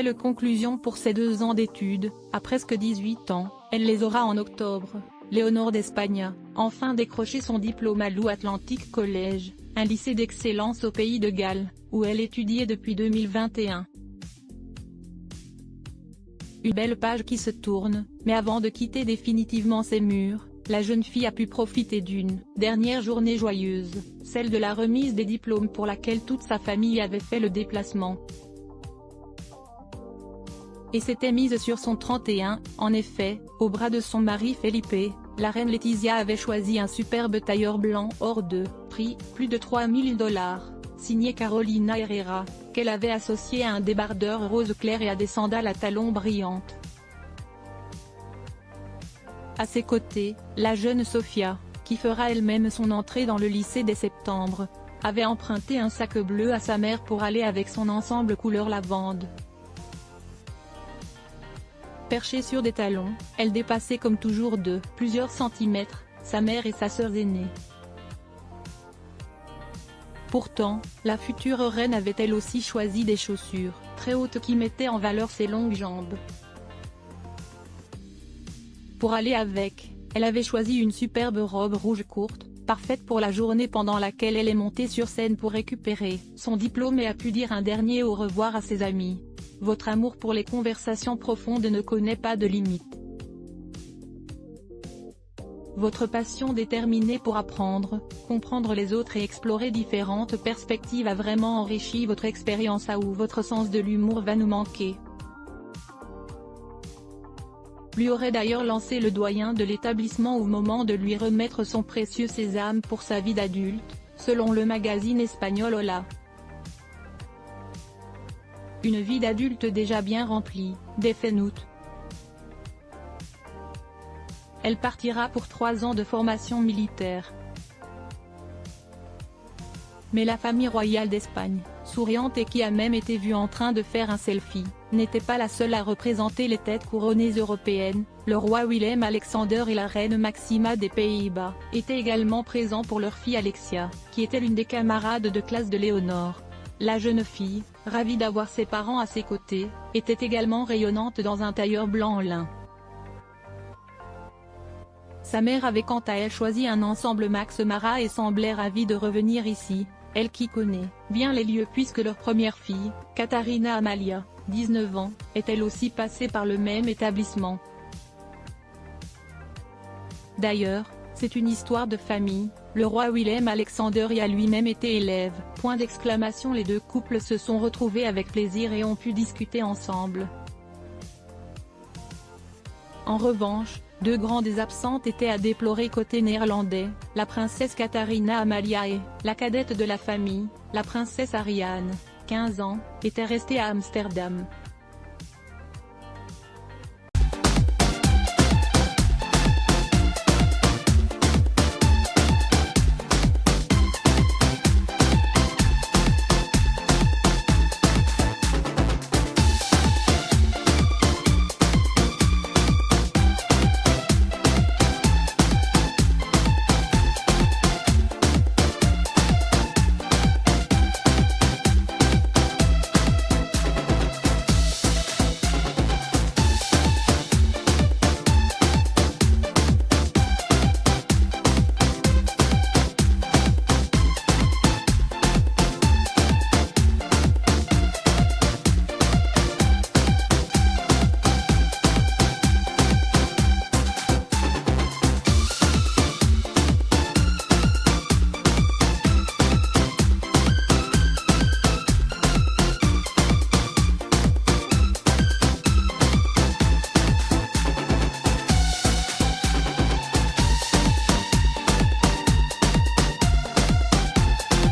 belle conclusion pour ses 2 ans d'études. À presque 18 ans, elle les aura en octobre. Léonore d'Espagne a enfin décroché son diplôme à l'Ou Atlantic College, un lycée d'excellence au pays de Galles, où elle étudiait depuis 2021. Une belle page qui se tourne, mais avant de quitter définitivement ses murs, la jeune fille a pu profiter d'une dernière journée joyeuse, celle de la remise des diplômes pour laquelle toute sa famille avait fait le déplacement. Et s'était mise sur son 31, en effet, au bras de son mari Felipe, la reine Letizia avait choisi un superbe tailleur blanc hors de prix, plus de 3000 $, signé Carolina Herrera, qu'elle avait associé à un débardeur rose clair et à des sandales à talons brillantes. À ses côtés, la jeune Sofia, qui fera elle-même son entrée dans le lycée dès septembre, avait emprunté un sac bleu à sa mère pour aller avec son ensemble couleur lavande. Perchée sur des talons, elle dépassait comme toujours de plusieurs centimètres sa mère et sa sœur aînée. Pourtant, la future reine avait elle aussi choisi des chaussures très hautes qui mettaient en valeur ses longues jambes. Pour aller avec, elle avait choisi une superbe robe rouge courte, parfaite pour la journée pendant laquelle elle est montée sur scène pour récupérer son diplôme et a pu dire un dernier au revoir à ses amis. Votre amour pour les conversations profondes ne connaît pas de limite. Votre passion déterminée pour apprendre, comprendre les autres et explorer différentes perspectives a vraiment enrichi votre expérience où votre sens de l'humour va nous manquer. Lui aurait d'ailleurs lancé le doyen de l'établissement au moment de lui remettre son précieux sésame pour sa vie d'adulte, selon le magazine espagnol Hola. Une vie d'adulte déjà bien remplie, dès fin août. Elle partira pour 3 ans de formation militaire. Mais la famille royale d'Espagne, souriante et qui a même été vue en train de faire un selfie, n'était pas la seule à représenter les têtes couronnées européennes. Le roi Willem-Alexander et la reine Maxima des Pays-Bas étaient également présents pour leur fille Alexia, qui était l'une des camarades de classe de Léonore. La jeune fille, ravie d'avoir ses parents à ses côtés, était également rayonnante dans un tailleur blanc en lin. Sa mère avait quant à elle choisi un ensemble Max Mara et semblait ravie de revenir ici, elle qui connaît bien les lieux puisque leur première fille, Catarina Amalia, 19 ans, est elle aussi passée par le même établissement. D'ailleurs, c'est une histoire de famille, le roi Willem-Alexander y a lui-même été élève. Point d'exclamation. Les deux couples se sont retrouvés avec plaisir et ont pu discuter ensemble. En revanche, 2 grandes absentes étaient à déplorer côté néerlandais, la princesse Catarina Amalia et la cadette de la famille, la princesse Ariane, 15 ans, était restée à Amsterdam.